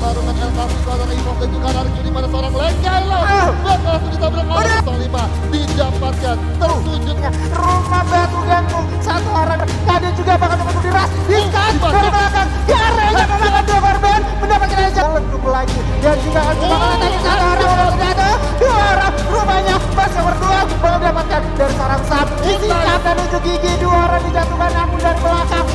pertarungan El Clasico antara Evos dan juga Arar Kiri mana seorang Lenggai loh. Dan langsung ditabrak oleh Bintang 5. Didapatkan tersujud. Rumah batu gantung satu orang. Tadi juga bakal untuk diras. Diskan dari belakang. Garenya memakan dua korban. Mendapatkan aja lengkap lagi. Dan juga akan bakal tadi satu orang sudah ada. Dua orang rupanya masih berdua mendapatkan dari seorang Sam. Disikat dan unjuk gigi. Dua orang dijatuhkan namun dari belakang.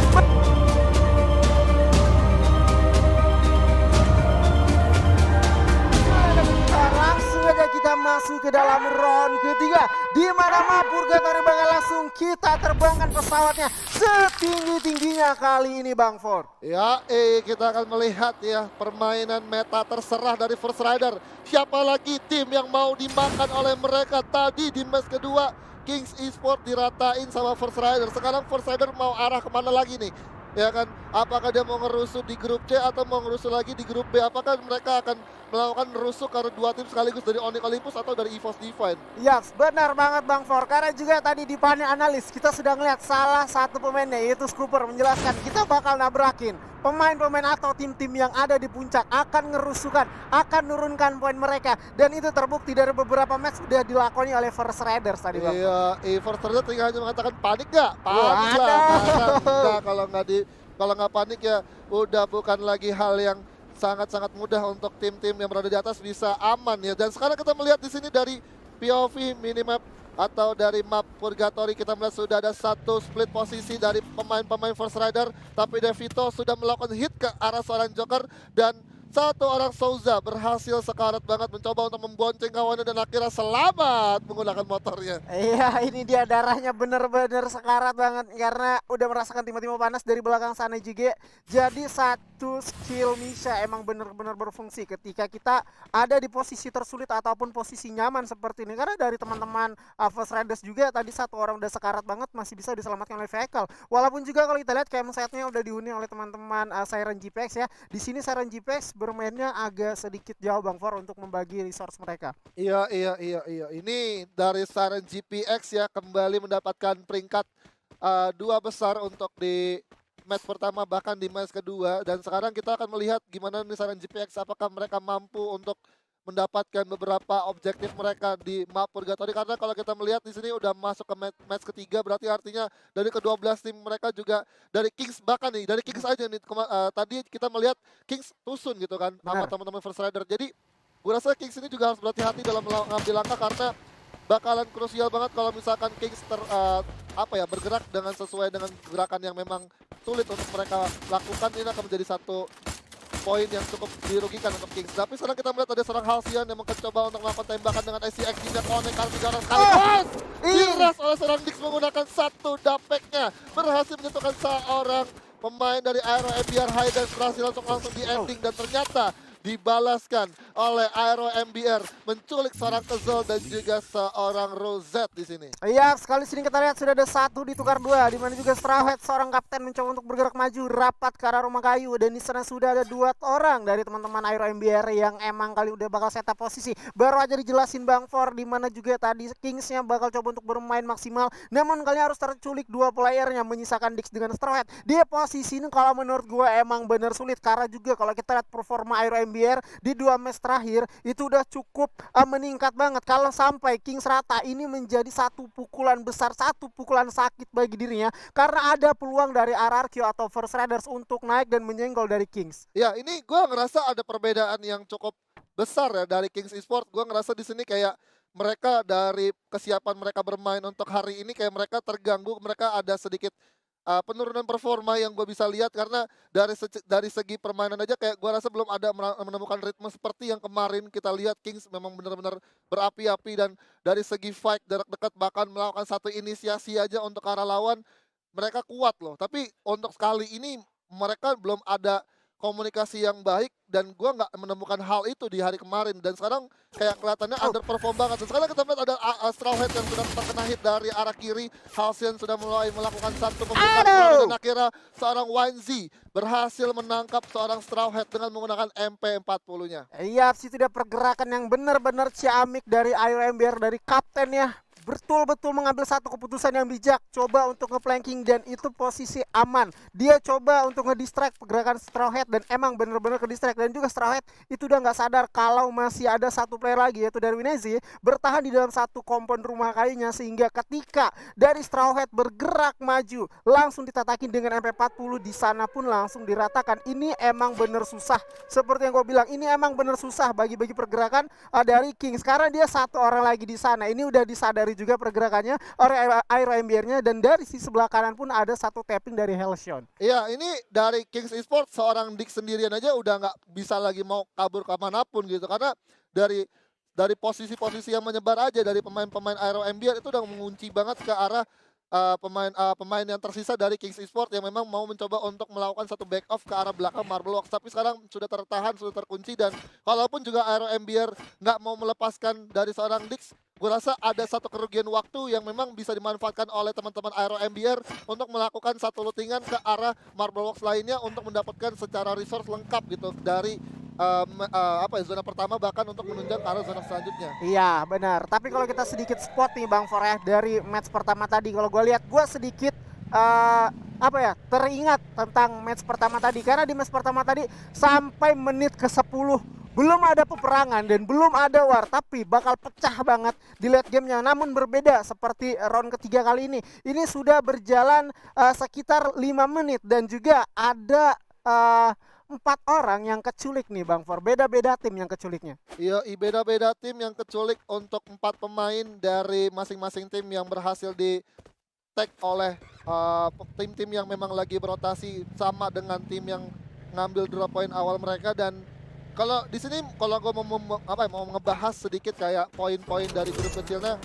Langsung aja kita masuk ke dalam round ketiga, di mana Mapurgatori bakal langsung kita terbangkan pesawatnya setinggi-tingginya kali ini, Bang For. Ya, kita akan melihat ya permainan meta terserah dari First Rider. Siapa lagi tim yang mau dimakan oleh mereka tadi di match kedua? Kings Esports diratain sama First Rider. Sekarang First Rider mau arah kemana lagi nih? Ya kan, apakah dia mau ngerusuh di grup C atau mau ngerusuh lagi di grup B? Apakah mereka akan melakukan rusuh karena dua tim sekaligus dari Onyx Olympus atau dari EVOS Divine? Yes, benar banget Bang For. Karena juga tadi di panel analis kita sudah ngeliat salah satu pemainnya yaitu Scooper menjelaskan kita bakal nabrakin pemain-pemain atau tim-tim yang ada di puncak, akan ngerusuhkan, akan nurunkan poin mereka, dan itu terbukti dari beberapa match sudah dilakoni oleh First Riders tadi, Bang. Iya, First Rider tinggal hanya mengatakan panik nggak? Panik Waduh. lah. Nah, kalau nggak panik ya udah bukan lagi hal yang sangat-sangat mudah untuk tim-tim yang berada di atas bisa aman ya. Dan sekarang kita melihat di sini dari POV minimap atau dari map Purgatory, kita melihat sudah ada satu split posisi dari pemain-pemain First Rider, tapi Devito sudah melakukan hit ke arah seorang Joker dan satu orang Souza berhasil sekarat banget mencoba untuk membonceng kawannya dan akhirnya selamat menggunakan motornya. Iya, ini dia darahnya bener-bener sekarat banget karena udah merasakan timah-timah panas dari belakang sana juga. Jadi satu skill Misha emang bener-bener berfungsi ketika kita ada di posisi tersulit ataupun posisi nyaman seperti ini. Karena dari teman-teman First Riders juga tadi satu orang udah sekarat banget masih bisa diselamatkan oleh vehicle. Walaupun juga kalau kita lihat campsite-nya udah dihuni oleh teman-teman Siren GPX ya. Di sini Siren GPX bermainnya agak sedikit jauh Bang For untuk membagi resource mereka. Iya. Ini dari Siren GPX ya kembali mendapatkan peringkat dua besar untuk di match pertama bahkan di match kedua. Dan sekarang kita akan melihat gimana nih Siren GPX, apakah mereka mampu untuk mendapatkan beberapa objektif mereka di map Purgatory. Karena kalau kita melihat di sini udah masuk ke match ketiga, berarti artinya dari ke-12 tim mereka juga dari Kings, bahkan nih dari Kings aja nih tadi kita melihat Kings tusun gitu kan sama teman-teman First Rider. Jadi gue rasa Kings ini juga harus berhati-hati dalam mengambil langkah karena bakalan krusial banget kalau misalkan Kings bergerak dengan sesuai dengan gerakan yang memang sulit untuk mereka lakukan. Ini akan menjadi satu poin yang cukup dirugikan untuk Kings. Tapi sekarang kita melihat ada seorang Halcyon yang mencoba untuk melakukan tembakan dengan SCX nya connect karena 3 orang sekaligus. Diras oleh seorang Dix menggunakan satu dapeknya. Berhasil menyentuhkan seorang pemain dari Aero MBR High dan berhasil langsung di ending. Dan ternyata dibalaskan oleh Aero MBR menculik seorang Kezol dan juga seorang Rosette di sini. Iya, sekali sini kita lihat sudah ada satu ditukar dua, di mana juga Straw Hat seorang kapten mencoba untuk bergerak maju rapat ke arah rumah kayu, dan di sana sudah ada dua orang dari teman-teman Aero MBR yang emang kali udah bakal setup posisi. Baru aja dijelasin Bang For, di mana juga tadi Kingsnya bakal coba untuk bermain maksimal, namun kali harus terculik dua playernya menyisakan Dix dengan Straw Hat. Di posisi ini kalau menurut gue emang bener sulit karena juga kalau kita lihat performa Aero MBR di dua match terakhir itu udah cukup meningkat banget. Kalau sampai Kings rata, ini menjadi satu pukulan besar, satu pukulan sakit bagi dirinya karena ada peluang dari RRQ atau First Riders untuk naik dan menyenggol dari Kings. Ya, ini gue ngerasa ada perbedaan yang cukup besar ya dari Kings Esports. Gue ngerasa di sini kayak mereka dari kesiapan mereka bermain untuk hari ini kayak mereka terganggu, mereka ada sedikit penurunan performa yang gue bisa lihat karena dari segi permainan aja kayak gue rasa belum ada menemukan ritme seperti yang kemarin kita lihat. Kings memang benar-benar berapi-api dan dari segi fight jarak dekat bahkan melakukan satu inisiasi aja untuk arah lawan mereka kuat loh. Tapi untuk sekali ini mereka belum ada komunikasi yang baik dan gue nggak menemukan hal itu di hari kemarin. Dan sekarang kayak kelihatannya underperform banget. Dan sekarang kita melihat ada Straw Hat yang sudah terkena hit dari arah kiri. Halcyon sudah mulai melakukan satu pembukaan dan akhirnya seorang YZ berhasil menangkap seorang Straw Hat dengan menggunakan MP40-nya. Iya, sih tidak pergerakan yang benar-benar ciamik dari Aero MBR dari kaptennya. betul-betul mengambil satu keputusan yang bijak, coba untuk nge-flanking dan itu posisi aman. Dia coba untuk nge-distract pergerakan Straw Hat dan emang bener-bener ke-distract, dan juga Straw Hat itu udah nggak sadar kalau masih ada satu player lagi yaitu Darwinezi bertahan di dalam satu kompon rumah kayunya, sehingga ketika dari Straw Hat bergerak maju langsung ditatakin dengan MP40 di sana pun langsung diratakan. Ini emang bener susah, seperti yang gue bilang, ini emang bener susah bagi-bagi pergerakan dari King. Sekarang dia satu orang lagi di sana, ini udah disadari juga pergerakannya oleh Aero MBR-nya, dan dari sisi sebelah kanan pun ada satu tapping dari Hellshone. Iya, ini dari Kings Esports seorang Dik sendirian aja udah nggak bisa lagi mau kabur kemanapun gitu, karena dari posisi-posisi yang menyebar aja dari pemain-pemain Aero MBR itu udah mengunci banget ke arah pemain yang tersisa dari Kings Esports yang memang mau mencoba untuk melakukan satu back off ke arah belakang Marble Works, tapi sekarang sudah tertahan, sudah terkunci, dan kalaupun juga Aero MBR nggak mau melepaskan dari seorang Dix, gue rasa ada satu kerugian waktu yang memang bisa dimanfaatkan oleh teman-teman Aero MBR untuk melakukan satu lootingan ke arah Marble Works lainnya untuk mendapatkan secara resource lengkap gitu dari zona pertama, bahkan untuk menunjang ke arah zona selanjutnya. Iya benar, tapi kalau kita sedikit spot nih Bang For ya dari match pertama tadi, kalau gue lihat gue sedikit teringat tentang match pertama tadi, karena di match pertama tadi sampai menit ke-10 belum ada peperangan dan belum ada war, tapi bakal pecah banget di late gamenya. Namun berbeda seperti round ketiga kali ini sudah berjalan sekitar 5 menit dan juga ada 4 orang yang keculik nih Bang For. Beda-beda tim yang keculiknya. Iya, beda-beda tim yang keculik untuk 4 pemain dari masing-masing tim yang berhasil di tag oleh tim-tim yang memang lagi berotasi sama dengan tim yang ngambil drop point awal mereka. Dan kalau di sini kalau gue mau ngebahas sedikit kayak poin-poin dari grup kecilnya,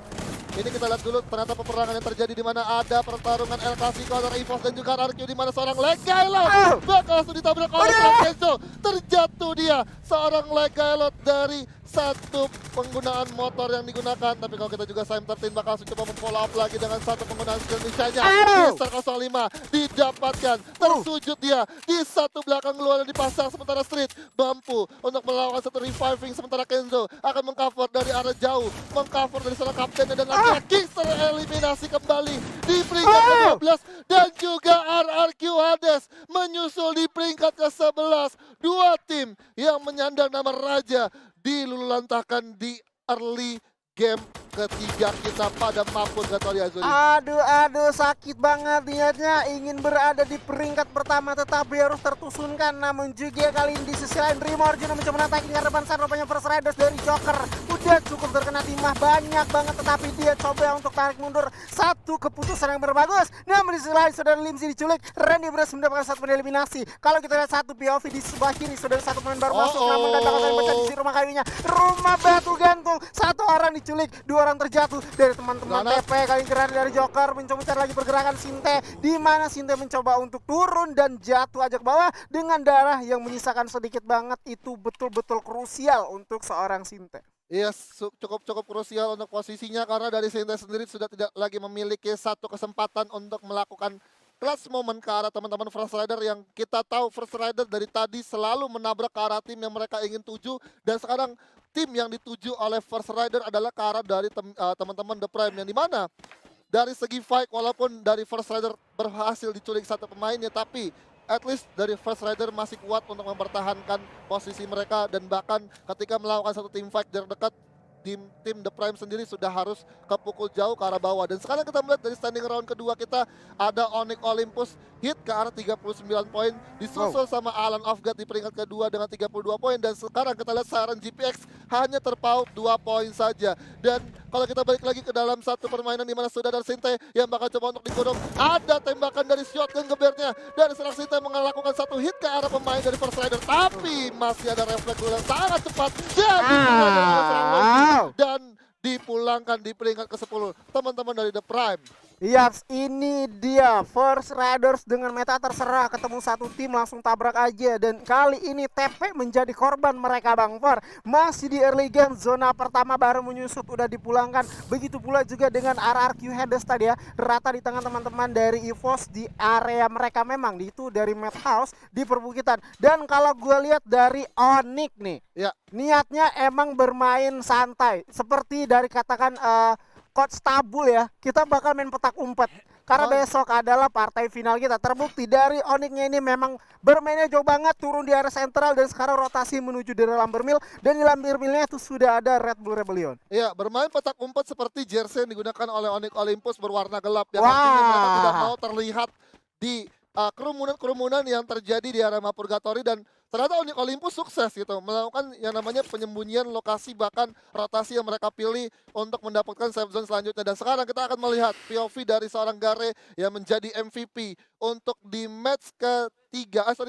ini kita lihat dulu ternyata peperangan yang terjadi di mana ada pertarungan El Clasico antara EVOS dan juga RRQ, di mana seorang Legaelot bakal langsung ditabrak oleh Kenzo. Terjatuh dia, seorang Legaelot dari satu penggunaan motor yang digunakan, tapi kalau kita juga Sam 13 bakal langsung coba memfollow up lagi dengan satu penggunaan skill nisanya. Mister 05 didapatkan, tersujud dia di satu belakang luar di pasar, sementara Street mampu untuk melakukan satu reviving, sementara Kenzo akan mengcover dari arah jauh, mengcover dari seorang kaptennya, dan Kings tereliminasi kembali di peringkat ke-12, dan juga RRQ Hades menyusul di peringkat ke-11. Dua tim yang menyandang nama raja diluluhlantahkan di early game ketiga kita pada Mapur Gatori Azuri. Aduh sakit banget niatnya ingin berada di peringkat pertama tetapi harus tertusunkan. Namun juga kali ini di sisi lain Rimo Arjuna mencoba menataki ngarepan sana, rupanya First Riders dari Joker udah cukup terkena timah banyak banget, tetapi dia coba untuk tarik mundur, satu keputusan yang berbagus. Namun di sisi lain saudara Limzi diculik, Randy berhasil mendapatkan satu eliminasi. Kalau kita lihat satu POV di sebelah kiri sudah satu pemain baru masuk, namun gagal pecah di rumah kayunya, rumah batu gantung, satu orang diculik, 2 orang terjatuh dari teman-teman TP. Kali keren dari Joker mencoba mencari lagi pergerakan Sinte, di mana Sinte mencoba untuk turun dan jatuh aja ke bawah dengan darah yang menyisakan sedikit banget. Itu betul-betul krusial untuk seorang Sinte. Iya, cukup krusial untuk posisinya, karena dari Sinte sendiri sudah tidak lagi memiliki satu kesempatan untuk melakukan clutch moment ke arah teman-teman First Rider, yang kita tahu First Rider dari tadi selalu menabrak ke arah tim yang mereka ingin tuju, dan sekarang tim yang dituju oleh First Rider adalah ke arah dari teman-teman The Prime, yang dimana dari segi fight walaupun dari First Rider berhasil diculik satu pemainnya, tapi at least dari First Rider masih kuat untuk mempertahankan posisi mereka, dan bahkan ketika melakukan satu team fight jarak dekat, tim The Prime sendiri sudah harus kepukul jauh ke arah bawah. Dan sekarang kita melihat dari standing round kedua kita ada Onyx Olympus hit ke arah 39 poin, disusul sama Alan of God di peringkat kedua dengan 32 poin, dan sekarang kita lihat Siren GPX hanya terpaut 2 poin saja. Dan kalau kita balik lagi ke dalam satu permainan di mana sudah ada Sinte yang bakal coba untuk dikurung, ada tembakan dari shotgun gebernya dan seorang Sinte melakukan satu hit ke arah pemain dari First Rider, tapi masih ada refleks yang sangat cepat dan dipulangkan di peringkat ke-10 teman-teman dari The Prime. Yaps, ini dia First Riders dengan meta terserah, ketemu satu tim langsung tabrak aja, dan kali ini TP menjadi korban mereka Bang For. Masih di early game, zona pertama baru menyusut udah dipulangkan. Begitu pula juga dengan RRQ Hades tadi ya, rata di tangan teman-teman dari EVOS di area mereka, memang itu dari Madhouse di perbukitan. Dan kalau gue lihat dari Onyx nih, ya, niatnya emang bermain santai, seperti dari katakan Coach Tabul ya, kita bakal main petak umpet. Karena besok adalah partai final kita. Terbukti dari Onyx-nya ini memang bermainnya jauh banget, turun di area sentral dan sekarang rotasi menuju di Lumbermill. Dan di Lumbermill-nya itu sudah ada Red Bull Rebellion. Iya, bermain petak umpet seperti jersey yang digunakan oleh Onyx Olympus berwarna gelap. Yang artinya mereka tidak mau terlihat di kerumunan-kerumunan yang terjadi di area Purgatory, dan ternyata Onyx Olympus sukses gitu melakukan yang namanya penyembunyian lokasi, bahkan rotasi yang mereka pilih untuk mendapatkan safe zone selanjutnya. Dan sekarang kita akan melihat POV dari seorang Gare yang menjadi MVP untuk di match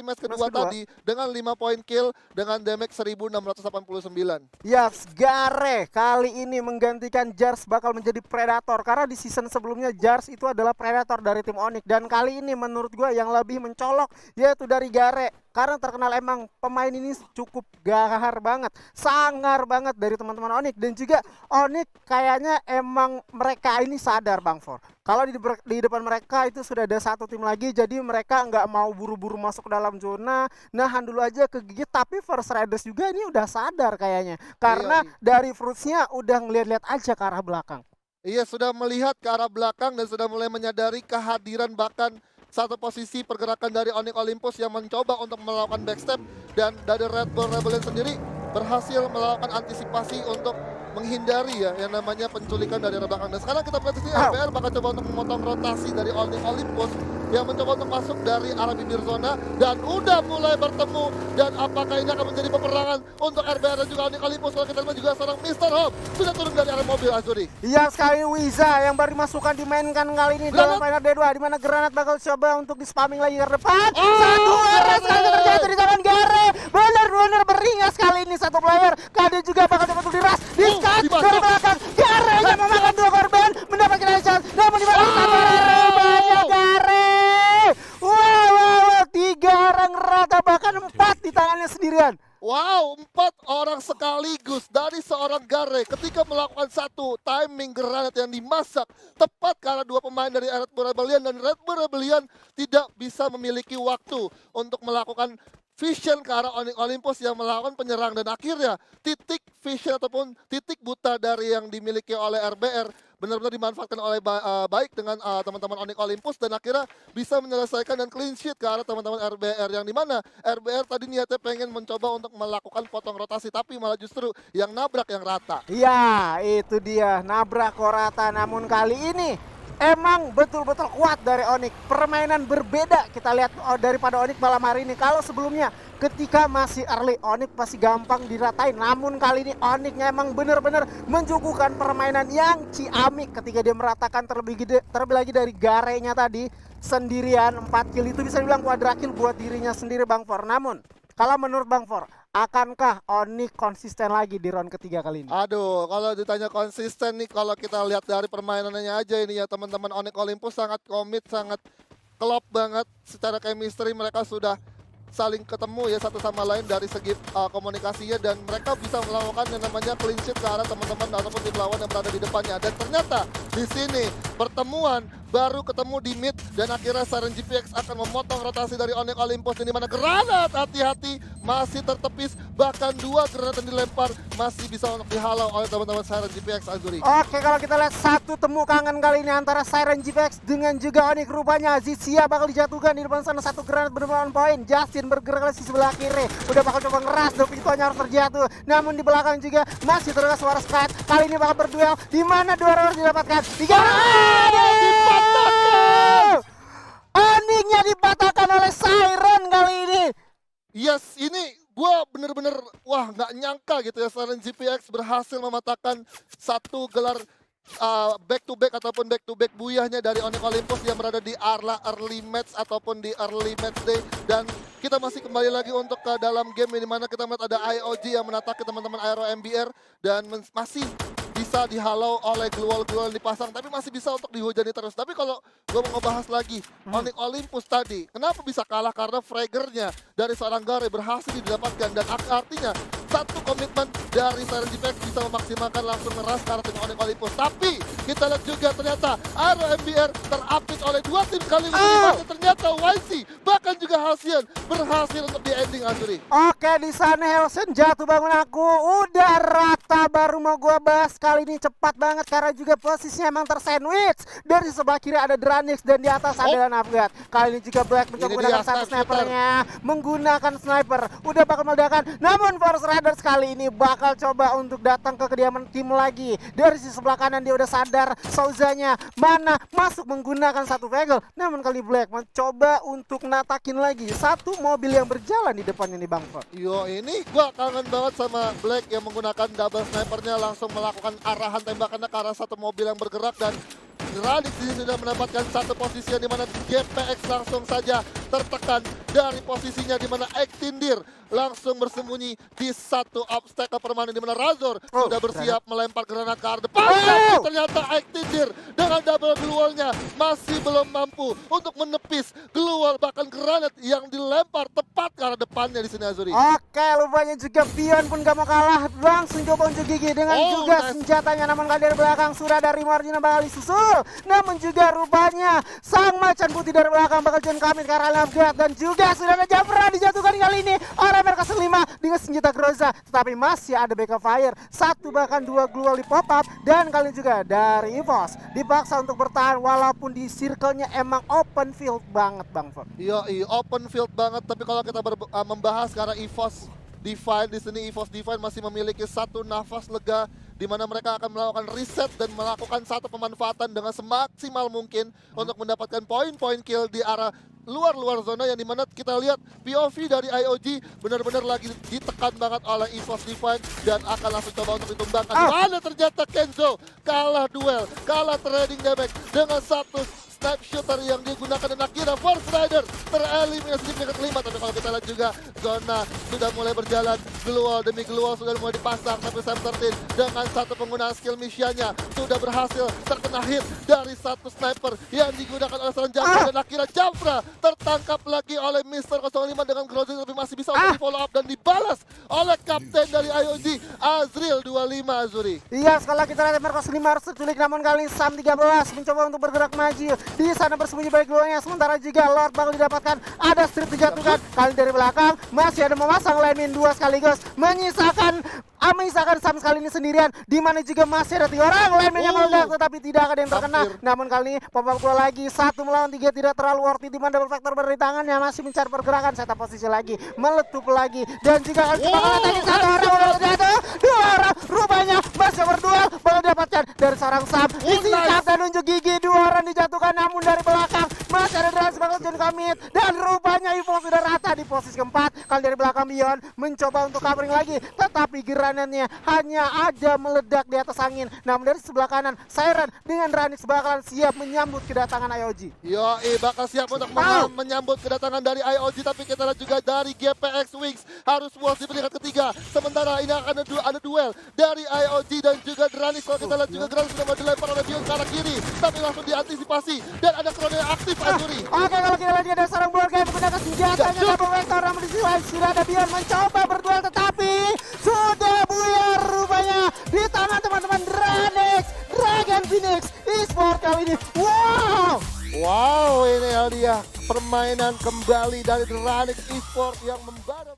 match kedua tadi dengan 5 poin kill dengan damage 1689. Yes, Gare kali ini menggantikan Jars bakal menjadi Predator, karena di season sebelumnya Jars itu adalah Predator dari tim Onyx, dan kali ini menurut gue yang lebih mencolok yaitu dari Gare, karena terkenal emang pemain ini cukup gahar banget, sangar banget dari teman-teman Onyx. Dan juga Onyx kayaknya emang mereka ini sadar Bang For, kalau di depan mereka itu sudah ada satu tim lagi, jadi mereka nggak mau buru-buru masuk ke dalam zona, nahan dulu aja kegigit. Tapi First Riders juga ini udah sadar kayaknya, karena dari Fruitsnya udah ngeliat-liat aja ke arah belakang. Iya, sudah melihat ke arah belakang dan sudah mulai menyadari kehadiran bahkan satu posisi pergerakan dari Onyx Olympus yang mencoba untuk melakukan backstep, dan dari Red Bull Rebellion sendiri berhasil melakukan antisipasi untuk menghindari ya yang namanya penculikan dari arah belakang. Dan sekarang kita melihat di sini RBR bakal coba untuk memotong rotasi dari Onyx Olympus yang mencoba untuk masuk dari arah bibir zona dan udah mulai bertemu. Dan apakah ini akan menjadi peperangan untuk RBR dan juga Onyx Olympus? Kalau kita lihat juga seorang Mr. Home sudah turun dari arah mobil Azuri. Iya, sekali Wiza yang baru dimasukkan dimainkan kali ini dalam final D2, di mana Granat bakal coba untuk di spamming lagi ke depan. Satu arah sekali terjadi di tangan Gare. Benar-benar beringas kali ini satu player. Kade juga bakal coba untuk diras. Diskat dari belakang. Gare yang memakan dua korban, mendapatkan headshot. Namun dimakan satu banyak Gare. Wow, 3 orang rata, bahkan 4 di tangannya sendirian. Wow, 4 orang sekaligus dari seorang Gare ketika melakukan satu timing granat yang dimasak tepat karena 2 pemain dari Red Bull Rebellion, dan Red Bull Rebellion tidak bisa memiliki waktu untuk melakukan vision ke arah Onyx Olympus yang melakukan penyerang. Dan akhirnya titik vision ataupun titik buta dari yang dimiliki oleh RBR benar-benar dimanfaatkan oleh baik dengan teman-teman Onyx Olympus, dan akhirnya bisa menyelesaikan dan clean sheet ke arah teman-teman RBR, yang dimana RBR tadi niatnya pengen mencoba untuk melakukan potong rotasi, tapi malah justru yang nabrak yang rata. Iya, itu dia, nabrak kok rata. Namun kali ini emang betul-betul kuat dari Onyx. Permainan berbeda kita lihat daripada Onyx malam hari ini. Kalau sebelumnya ketika masih early Onyx pasti gampang diratain, namun kali ini Onyxnya emang benar-benar menjugukan permainan yang ciamik ketika dia meratakan terlebih lagi dari Garenya tadi sendirian 4 kill. Itu bisa dibilang quadra kill buat dirinya sendiri Bang For. Namun kalau menurut Bang For, akankah Onyx konsisten lagi di round ketiga kali ini? Aduh, kalau ditanya konsisten nih, kalau kita lihat dari permainannya aja ini ya, teman-teman Onyx Olympus sangat komit, sangat klop banget. Secara chemistry mereka sudah saling ketemu ya satu sama lain dari segi komunikasinya, dan mereka bisa melakukan yang namanya clean sheet ke arah teman-teman ataupun tim lawan yang berada di depannya. Dan ternyata di sini pertemuan baru ketemu di mid, dan akhirnya Siren GPX akan memotong rotasi dari Onyx Olympus, di mana granat hati-hati masih tertepis, bahkan 2 granat yang dilempar masih bisa untuk dihalau oleh teman-teman Siren GPX Azuri. Oke, kalau kita lihat satu temu kangen kali ini antara Siren GPX dengan juga Onyx, rupanya Zizia bakal dijatuhkan di depan sana, satu granat bermain poin. Justin bergerak di sebelah kiri, udah bakal coba ngeras, Dovitonya harus terjatuh. Namun di belakang juga masih terdengar suara Skat. Kali ini bakal berduel, di mana 2 orang harus didapatkan. 3 Onyxnya dipatahkan oleh Siren kali ini. Yes, ini gue bener-bener wah nggak nyangka gitu ya, Siren GPX berhasil mematahkan satu gelar back to back ataupun back to back buyahnya dari Onyx Olympus yang berada di Arla early match ataupun di early match day. Dan kita masih kembali lagi untuk ke dalam game ini, mana kita melihat ada IOG yang menataki teman-teman Aero MBR dan masih bisa dihalau oleh glual-glual yang dipasang, tapi masih bisa untuk dihujani terus. Tapi kalau gue mau ngebahas lagi Onyx Olympus tadi, kenapa bisa kalah? Karena Fraggernya dari seorang Gare berhasil didapatkan, dan artinya satu komitmen dari Siren GPX bisa memaksimalkan langsung ngeras ke arah tim Onyx Olympus. Tapi kita lihat juga ternyata Aero MBR terapit oleh dua tim kali ini. Ternyata YC bahkan juga Halcyon berhasil untuk di ending Azuri. Oke, di sana Halcyon jatuh bangun aku. Udah rata baru mau gua bahas. Kali ini cepat banget karena juga posisinya emang tersandwich. Dari sebelah kiri ada Dranix dan di atas ada Navgat. Kali ini juga Black mencoba menggunakan satu snipernya. Menggunakan sniper. Udah bakal meledakan. Namun Force Riders kali ini bakal coba untuk datang ke kediaman tim lagi. Dari sisi sebelah kanan dia udah sadar Souzanya mana masuk menggunakan satu Vegel. Namun kali Black mencoba untuk natakin lagi satu mobil yang berjalan di depannya nih Bang Ford. Yo, ini gua kangen banget sama Black yang menggunakan double snipernya langsung melakukan arahan tembakannya ke arah satu mobil yang bergerak dan Radix di sini sudah mendapatkan satu posisi yang dimana GPX langsung saja tertekan dari posisinya dimana Ektindir langsung bersembunyi di satu obstacle permanen dimana Razor sudah bersiap melempar granat ke arah depan. Tapi ternyata Ektindir dengan double glue-nya masih belum mampu untuk menepis glue bahkan granat yang dilempar tepat ke arah depannya di sini Azuri. Oke, lupanya juga Pion pun gak mau kalah, langsung coba unjuk gigi dengan juga senjatanya. Namun kali dari belakang sudah dari margin bakal disusul. Namun juga rupanya sang macan putih dari belakang bakal John Kamit ke arah Navgat dan juga sudah ada Jafra dijatuhkan kali ini oleh mereka kelima dengan senjata Groza. Tetapi masih ada backup fire, satu bahkan dua glue di pop up dan kali juga dari EVOS dipaksa untuk bertahan walaupun di circle-nya emang open field banget Bang Ford. Iya, open field banget. Tapi kalau kita membahas karena EVOS Divine di sini, EVOS Divine masih memiliki satu nafas lega di mana mereka akan melakukan reset dan melakukan satu pemanfaatan dengan semaksimal mungkin untuk mendapatkan poin-poin kill di arah luar zona yang dimana kita lihat POV dari IOG benar-benar lagi ditekan banget oleh EVOS Divine dan akan langsung coba untuk ditumbangkan. Mana ternyata Kenzo kalah duel, kalah trading damage dengan satu snipe shooter yang digunakan dan akhirnya Force Rider tereliminasi di peringkat kelima. Tapi kalau kita lihat juga zona sudah mulai berjalan, glue demi glue sudah mulai dipasang, tapi Sam 13 dengan satu penggunaan skill misianya sudah berhasil terkena hit dari satu sniper yang digunakan oleh seorang Jafra dan akhirnya Jafra tertangkap lagi oleh Mr. 05 dengan Grozy tapi masih bisa untuk di follow up dan dibalas oleh kapten dari IOG Azril 25 Azuri. Iya, sekali lagi kita lihat Marcos 5 harus terculik namun kali ini Sam 13 mencoba untuk bergerak maju. Di sana bersembunyi balik glue-nya, sementara juga Lord bakal didapatkan. Ada strip dijatuhkan, kali dari belakang masih ada memasang landmine 2 sekaligus menyisakan Sam sekali ini sendirian, di mana juga masih ada 3 orang landmine yang meledak tetapi tidak ada yang terkena. Namun kali ini pop-up glue lagi 1 melawan 3 tidak terlalu worth it, di mana double factor berada di tangannya masih mencari pergerakan, setup posisi lagi meletup lagi dan juga bakal attacking 1 orang bakal jatuh, 2 orang rupanya masih berduel bakal dapatkan dari seorang Sam disingkat dan unjuk gigi. 2 orang dijatuhkan namun dari belakang masih ada Dranix bakal John Kamit dan rupanya EVOS sudah rata di posisi keempat. Kali dari belakang Bion mencoba untuk covering lagi tetapi granatnya hanya ada meledak di atas angin. Namun dari sebelah kanan Siren dengan Dranix bakalan siap menyambut kedatangan IOG. Bakal siap untuk menyambut kedatangan dari IOG. Tapi kita lihat juga dari GPX Wings harus puas di peringkat ketiga. Sementara ini akan ada duel dari IOG dan juga Dranix. Kalau kita lihat juga Dranix sudah dilempar oleh Bion ke arah kiri tapi langsung diantisipasi dan ada Krono yang aktif Azuri. Oke, kalau kita lihat ada seorang Borga yang menggunakan senjatanya double vector, namun di sisi lain sudah ada Bion mencoba berduel tetapi sudah buyar rupanya di tangan teman-teman Dranix. Dragon Phoenix Esports kali ini. Wow, ini dia permainan kembali dari Dranix Esports yang membara.